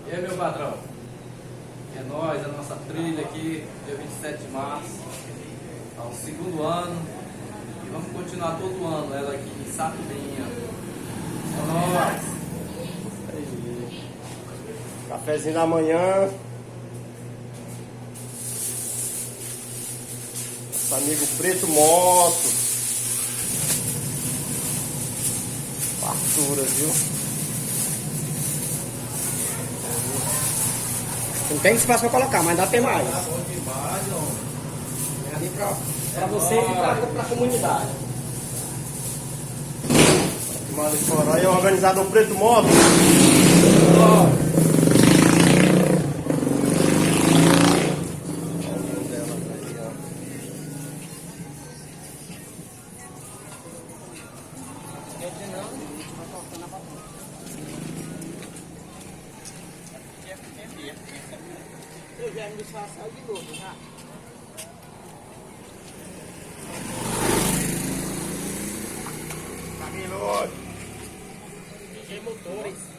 E aí, meu patrão? É nóis, a nossa trilha aqui, dia 27 de março, ao segundo ano. E vamos continuar todo ano, ela aqui em Sapinha. É nóis! Aí. Cafezinho da manhã. Nosso amigo Preto Moto. Fartura, viu? Não tem espaço pra colocar, mas dá até mais. Tá bom demais, homem. É ali pra você e pra comunidade. Mas fora aí, organizado o Preto Moto. Eu já me disfarçar de novo, já. Camilo. DJ Motores.